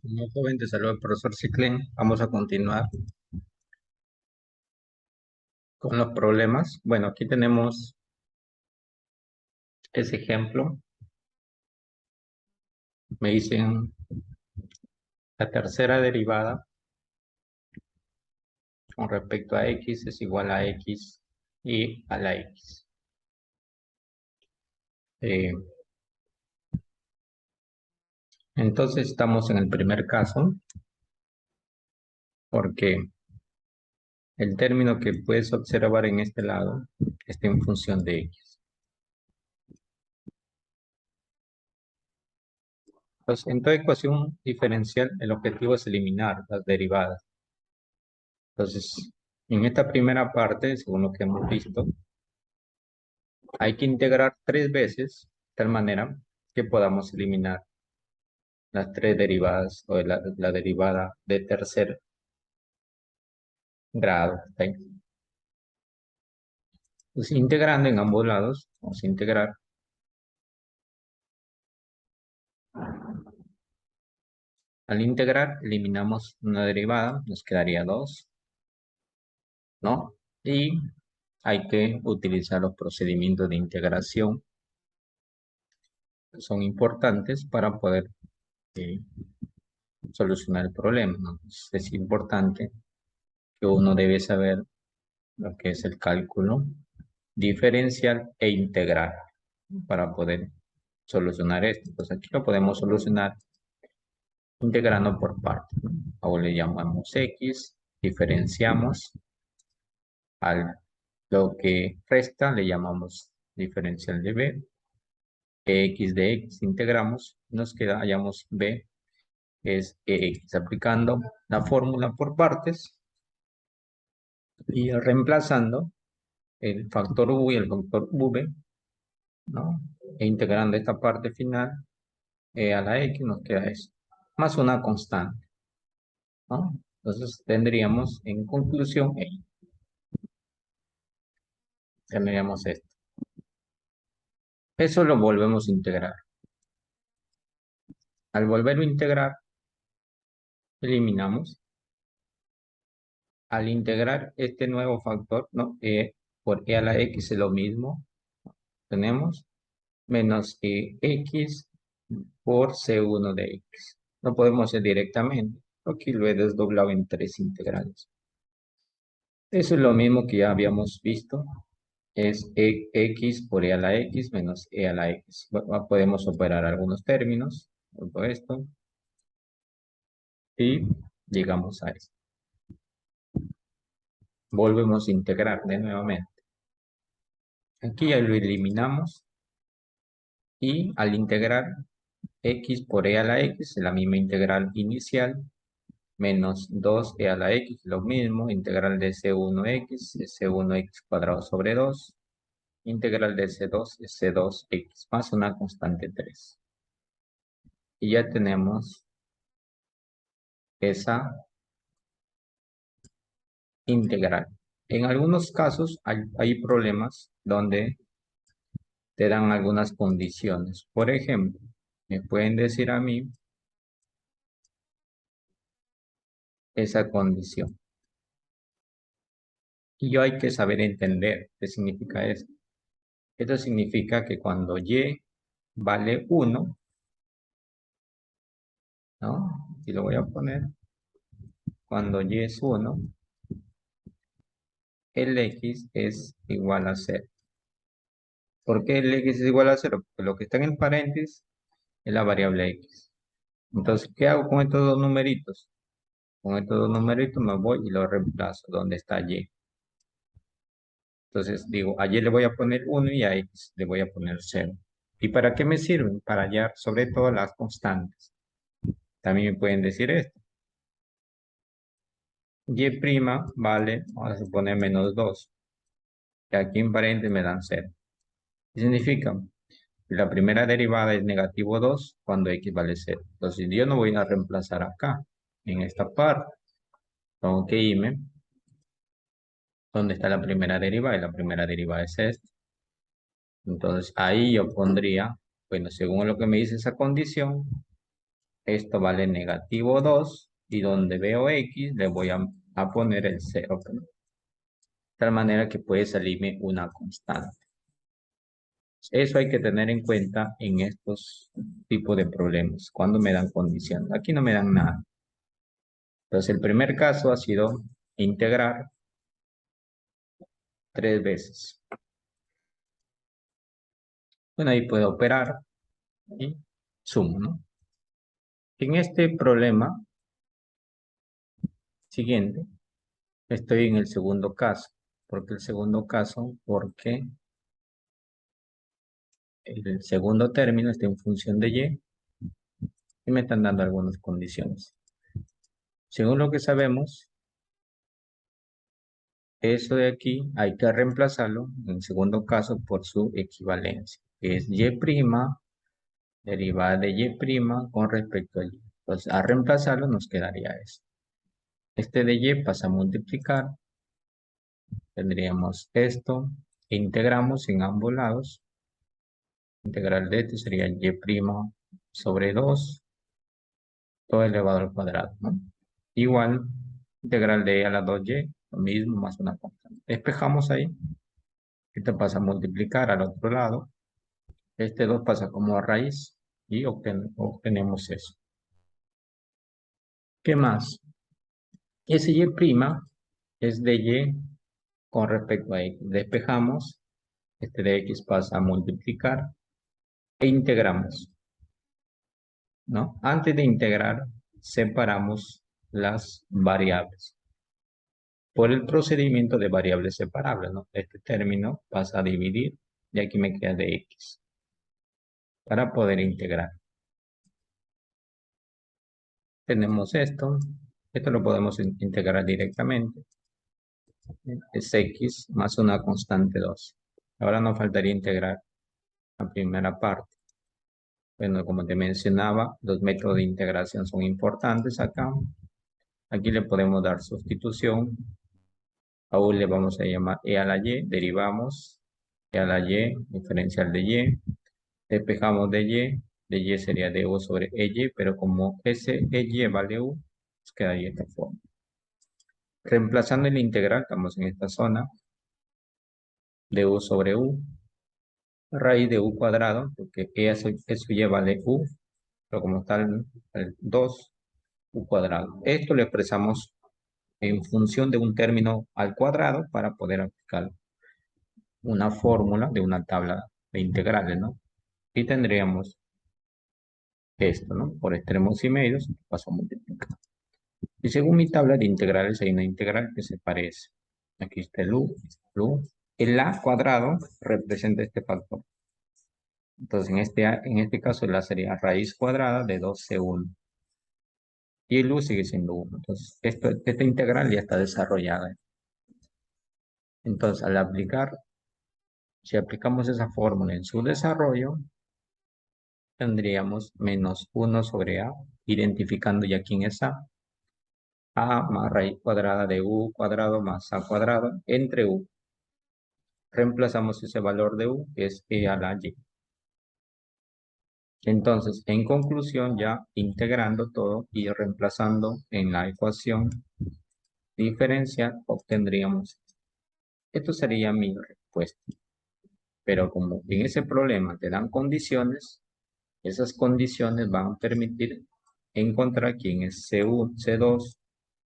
Como joven, te saluda el profesor Ciclén. Vamos a continuar con los problemas. Bueno, aquí tenemos ese ejemplo. Me dicen la tercera derivada con respecto a x es igual a x y a la x. Eh, entonces estamos en el primer caso porque el término que puedes observar en este lado está en función de x. Entonces, en toda ecuación diferencial, el objetivo es eliminar las derivadas. Entonces, en esta primera parte, según lo que hemos visto, hay que integrar 3 veces, de tal manera que podamos eliminar las 3 derivadas o la derivada de tercer grado. ¿Ok? Pues integrando en ambos lados, vamos a integrar. Al integrar, eliminamos una derivada, nos quedaría 2, ¿no? Y hay que utilizar los procedimientos de integración, que son importantes para poder eh, solucionar el problema, ¿no? Entonces, es importante que uno debe saber lo que es el cálculo diferencial e integral para poder solucionar esto. Pues aquí lo podemos solucionar integrando por partes, ¿no? Ahora le llamamos x, diferenciamos al lo que resta, le llamamos diferencial de b, x de x integramos, nos queda, hallamos b, es ex. Aplicando la fórmula por partes y reemplazando el factor u y el factor v, ¿no? E integrando esta parte final a la x nos queda eso, más una constante, ¿no? Entonces tendríamos en conclusión, tendríamos esto. Eso lo volvemos a integrar. Al volverlo a integrar, eliminamos. Al integrar este nuevo factor, ¿no? Por e a la x es lo mismo. Tenemos menos x por c1 de x. Lo podemos hacer directamente. Aquí lo he desdoblado en 3 integrales. Eso es lo mismo que ya habíamos visto. Es x por e a la x menos e a la x. Podemos operar algunos términos, todo esto, y llegamos a esto. Volvemos a integrar de nuevamente. Aquí ya lo eliminamos y al integrar x por e a la x, la misma integral inicial, menos 2e a la x, lo mismo, integral de c1x, es c1x cuadrado sobre 2, integral de c2 es c2x, más una constante 3. Y ya tenemos esa integral. En algunos casos hay problemas donde te dan algunas condiciones. Por ejemplo, me pueden decir a mí esa condición. Y yo hay que saber entender qué significa esto. Esto significa que cuando y vale 1, ¿no? Y lo voy a poner. Cuando y es 1, el x es igual a 0. ¿Por qué el x es igual a 0? Porque lo que está en el paréntesis es la variable x. Entonces, ¿qué hago con estos dos numeritos? Con estos dos numeritos me voy y los reemplazo donde está y. Entonces digo, a y le voy a poner 1 y a x le voy a poner 0. ¿Y para qué me sirven? Para hallar sobre todo las constantes. También me pueden decir esto. Y' vale, vamos a suponer menos 2. Que aquí en paréntesis me dan 0. ¿Qué significa? La primera derivada es negativo 2 cuando x vale 0. Entonces yo no voy a reemplazar acá, en esta parte. Tengo que irme donde está la primera derivada, y la primera derivada es esta. Entonces ahí yo pondría, bueno, según lo que me dice esa condición, Esto vale negativo 2 y donde veo X le voy a poner el 0. De tal manera que puede salirme una constante. Eso hay que tener en cuenta en estos tipos de problemas, cuando me dan condiciones. Aquí no me dan nada. Entonces, el primer caso ha sido integrar 3 veces. Bueno, ahí puedo operar y sumo, ¿no? En este problema siguiente, estoy en el segundo caso. ¿Por qué el segundo caso? Porque el segundo término está en función de y me están dando algunas condiciones. Según lo que sabemos, eso de aquí hay que reemplazarlo, en el segundo caso, por su equivalencia, que es y' derivada de y' con respecto a y. Entonces, al reemplazarlo nos quedaría esto. Este de y pasa a multiplicar, tendríamos esto, e integramos en ambos lados. Integral de esto sería y' sobre 2, todo elevado al cuadrado, ¿no? Igual, integral de a la 2y, lo mismo, más una constante. Despejamos ahí. Esto pasa a multiplicar al otro lado. Este 2 pasa como a raíz y obtenemos eso. ¿Qué más? Ese y' es de y con respecto a x. Despejamos. Este de x pasa a multiplicar e integramos, ¿no? Antes de integrar, separamos las variables por el procedimiento de variables separables, ¿no? Este término pasa a dividir y aquí me queda de x para poder integrar. Tenemos esto lo podemos integrar directamente. Es x más una constante 2. Ahora nos faltaría integrar la primera parte. Bueno, como te mencionaba, los métodos de integración son importantes acá. Aquí le podemos dar sustitución. Aún le vamos a llamar e a la y, derivamos e a la y, diferencial de y, despejamos de y sería du sobre ey, pero como ese ey vale u, pues quedaría de esta forma. Reemplazando el integral, estamos en esta zona, du sobre u, raíz de u cuadrado, porque eso y vale u, pero como tal, el 2, u cuadrado. Esto lo expresamos en función de un término al cuadrado para poder aplicar una fórmula de una tabla de integrales, ¿no? Y tendríamos esto, ¿no? Por extremos y medios, paso a multiplicar. Y según mi tabla de integrales, hay una integral que se parece. Aquí está el u. El a cuadrado representa este factor. Entonces, en este caso, el a sería raíz cuadrada de 2c1. Y el u sigue siendo 1. Entonces, esta integral ya está desarrollada. Entonces, al aplicar, si aplicamos esa fórmula en su desarrollo, tendríamos menos 1 sobre a, identificando ya quién es a más raíz cuadrada de u cuadrado más a cuadrado entre u. Reemplazamos ese valor de u, que es e a la y. Entonces, en conclusión, ya integrando todo y reemplazando en la ecuación diferencial, obtendríamos. Esto sería mi respuesta. Pero como en ese problema te dan condiciones, esas condiciones van a permitir encontrar quién es C1, C2,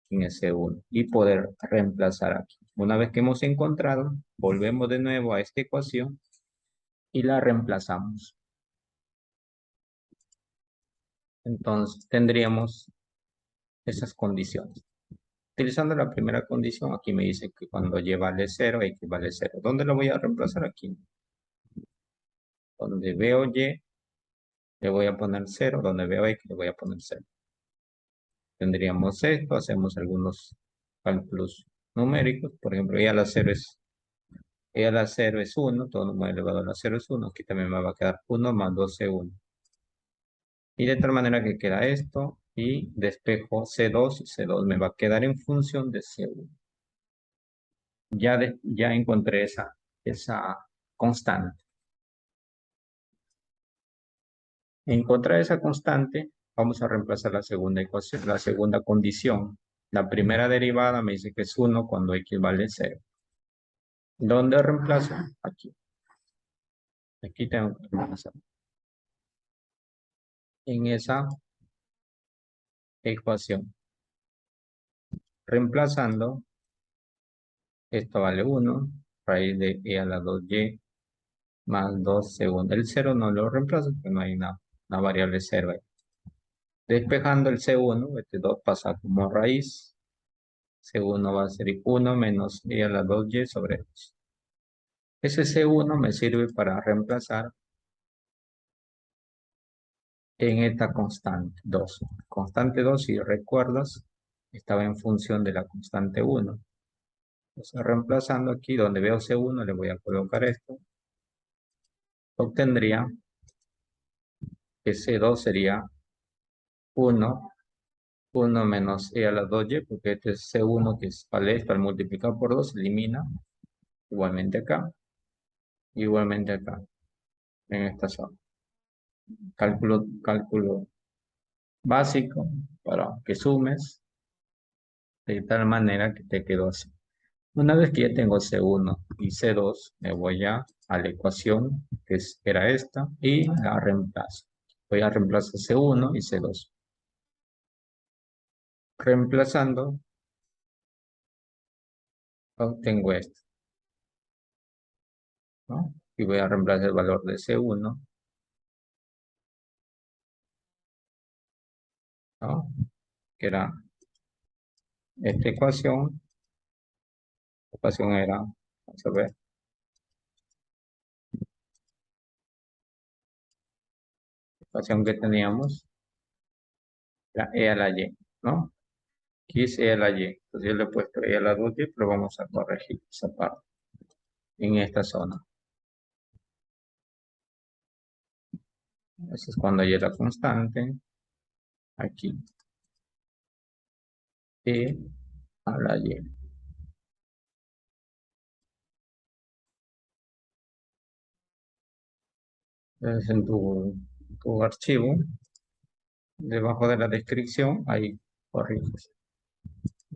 quién es C1 y poder reemplazar aquí. Una vez que hemos encontrado, volvemos de nuevo a esta ecuación y la reemplazamos. Entonces tendríamos esas condiciones. Utilizando la primera condición, aquí me dice que cuando y vale 0, x vale 0. ¿Dónde lo voy a reemplazar? Aquí. Donde veo y, le voy a poner 0. Donde veo x, le voy a poner 0. Tendríamos esto, hacemos algunos cálculos numéricos. Por ejemplo, e a la 0 es 1, todo número elevado a la 0 es 1. Aquí también me va a quedar 1 más 2c1. Y de tal manera que queda esto y despejo C2. C2 me va a quedar en función de C1. Ya encontré esa constante. Encontrar esa constante, Vamos a reemplazar la segunda ecuación, la segunda condición. La primera derivada me dice que es 1 cuando x vale 0. ¿Dónde reemplazo? Aquí. Aquí tengo que reemplazar. En esa ecuación. Reemplazando, esto vale 1, raíz de e a la 2y más 2 segundo. El 0 no lo reemplazo porque no hay una variable 0 ahí. Despejando el C1, este 2 pasa como raíz. C1 va a ser 1 menos e a la 2y sobre 2. Ese C1 me sirve para reemplazar en esta constante 2. Constante 2, si recuerdas, estaba en función de la constante 1. Entonces, reemplazando aquí donde veo C1, le voy a colocar esto. Obtendría que C2 sería 1, 1 menos e a la 2y, porque este es C1 que vale esto al multiplicar por 2, se elimina. Igualmente acá, en esta zona. Cálculo básico para que sumes de tal manera que te quedó así. Una vez que ya tengo C1 y C2, me voy a la ecuación era esta y la reemplazo. Voy a reemplazar C1 y C2. Reemplazando, obtengo esto, ¿no? Y voy a reemplazar el valor de C1, ¿no? Que era esta ecuación. La ecuación era, vamos a ver, la ecuación que teníamos era E a la Y, ¿no? Aquí es E a la Y. Entonces yo le he puesto E a la 2Y, pero vamos a corregir esa parte en esta zona. Eso es cuando Y era constante. Aquí. E a la Y. Entonces en tu archivo, debajo de la descripción, ahí corriges.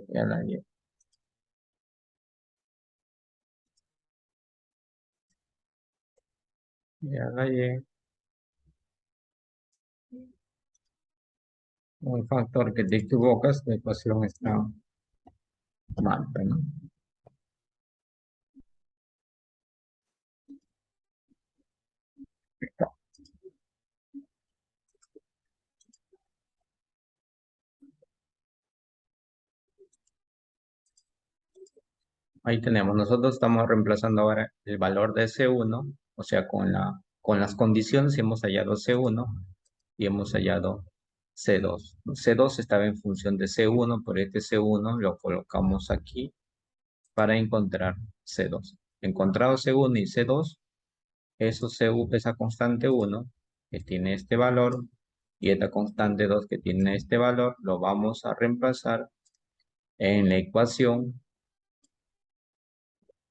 E a la Y. E a la Y. Un factor que te equivocas, la ecuación está mal, ¿no? Ahí tenemos, nosotros estamos reemplazando ahora el valor de C1, o sea, con las condiciones hemos hallado C1 y hemos hallado C2. C2 estaba en función de C1, por este C1 lo colocamos aquí para encontrar C2. Encontrado C1 y C2, esa constante 1 que tiene este valor y esta constante 2 que tiene este valor, lo vamos a reemplazar en la ecuación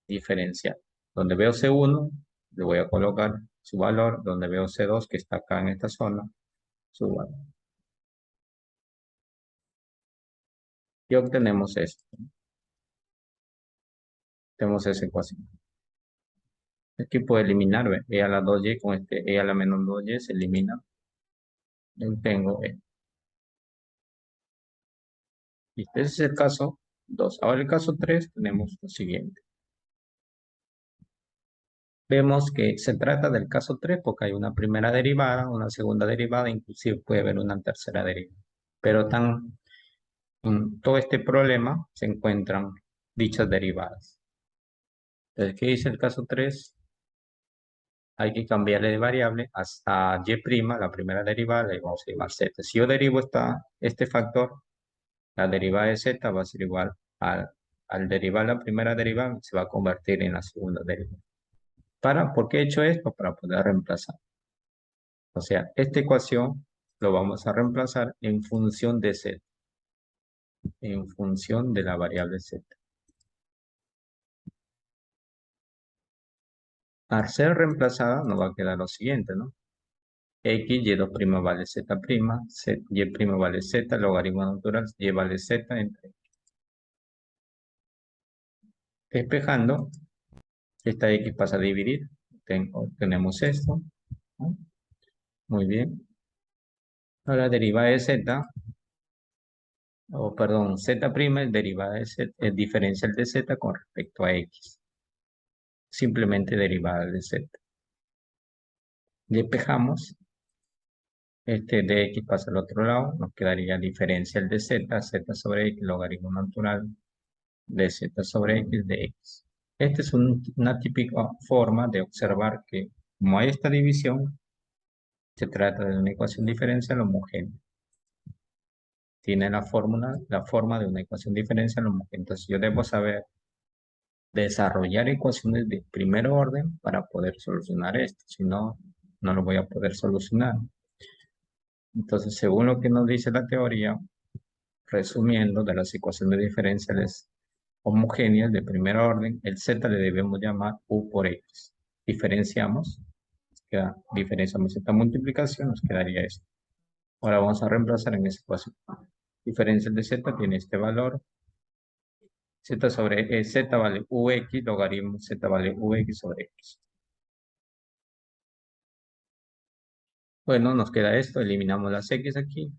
diferencial. Donde veo C1, le voy a colocar su valor. Donde veo C2, que está acá en esta zona, su valor. Y obtenemos esto. Tenemos esa ecuación. Aquí puedo eliminar, ¿ve? E a la 2y con este E a la menos 2y se elimina. Yo tengo E. Y este es el caso 2. Ahora el caso 3 tenemos lo siguiente. Vemos que se trata del caso 3 porque hay una primera derivada, una segunda derivada, inclusive puede haber una tercera derivada. Pero en todo este problema se encuentran dichas derivadas. Entonces, ¿qué dice el caso 3? Hay que cambiarle de variable hasta y', la primera derivada, le vamos a llamar z. Si yo derivo este factor, la derivada de z va a ser igual al derivar la primera derivada, se va a convertir en la segunda derivada. ¿Por qué he hecho esto? Para poder reemplazar. O sea, esta ecuación lo vamos a reemplazar en función de z, en función de la variable z. Al ser reemplazada nos va a quedar lo siguiente, ¿no? X, y2' vale z', y' vale z, logaritmo natural, y vale z entre. Despejando, esta X pasa a dividir, tenemos esto, ¿no? Muy bien. Ahora derivada de z, o perdón, z' es derivada de z, es diferencial de z con respecto a x. Simplemente derivada de z. Despejamos, este de x pasa al otro lado, nos quedaría diferencial de z, z sobre x, logaritmo natural de z sobre x de x. Esta es una típica forma de observar que, como hay esta división, se trata de una ecuación diferencial homogénea. Tiene la forma de una ecuación diferencial homogénea. Entonces yo debo saber desarrollar ecuaciones de primer orden para poder solucionar esto. Si no, no lo voy a poder solucionar. Entonces, según lo que nos dice la teoría, resumiendo, de las ecuaciones diferenciales homogéneas de primer orden, el z le debemos llamar u por x. Diferenciamos, diferenciamos esta multiplicación, nos quedaría esto. Ahora vamos a reemplazar en esa ecuación. Diferencial de z tiene este valor. Z sobre z vale ux, logaritmo z vale ux sobre x. Bueno, nos queda esto, eliminamos las x aquí.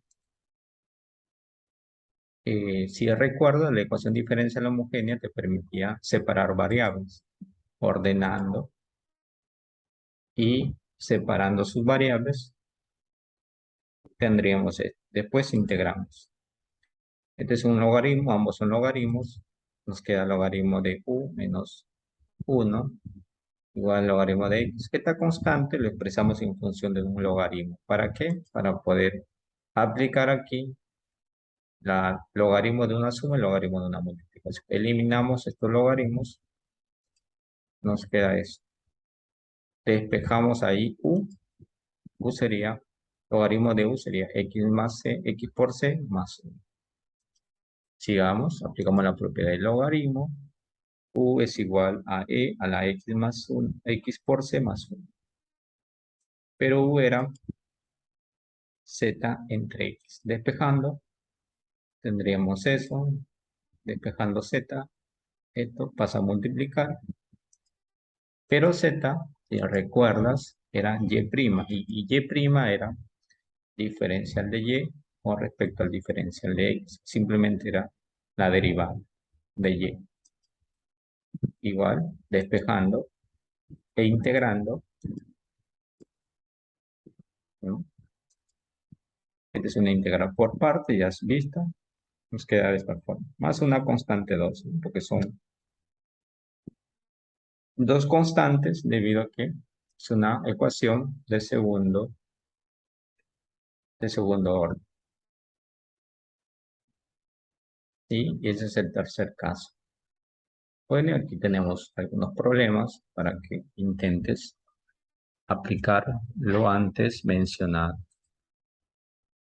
Si recuerdo, la ecuación diferencial homogénea te permitía separar variables, ordenando y separando sus variables, tendríamos esto. Después integramos. Este es un logaritmo, ambos son logaritmos. Nos queda el logaritmo de u menos 1 igual al logaritmo de x, que está constante, lo expresamos en función de un logaritmo. ¿Para qué? Para poder aplicar aquí la logaritmo de una suma y logaritmo de una multiplicación. Eliminamos estos logaritmos, nos queda esto. Despejamos ahí u sería, logaritmo de u sería x más c, x por c más 1. Sigamos, aplicamos la propiedad del logaritmo. U es igual a e a la x más 1, x por c más 1. Pero u era z entre x. Despejando, tendríamos eso, despejando z, esto pasa a multiplicar, pero z, si recuerdas, era y y' era diferencial de y con respecto al diferencial de x, simplemente era la derivada de y. Igual, despejando e integrando, ¿no? Esta es una integral por parte, ya has visto, nos queda de esta forma, más una constante 2, ¿no? Porque son dos constantes debido a que es una ecuación de segundo orden. ¿Sí? Y ese es el tercer caso. Bueno, aquí tenemos algunos problemas para que intentes aplicar lo antes mencionado.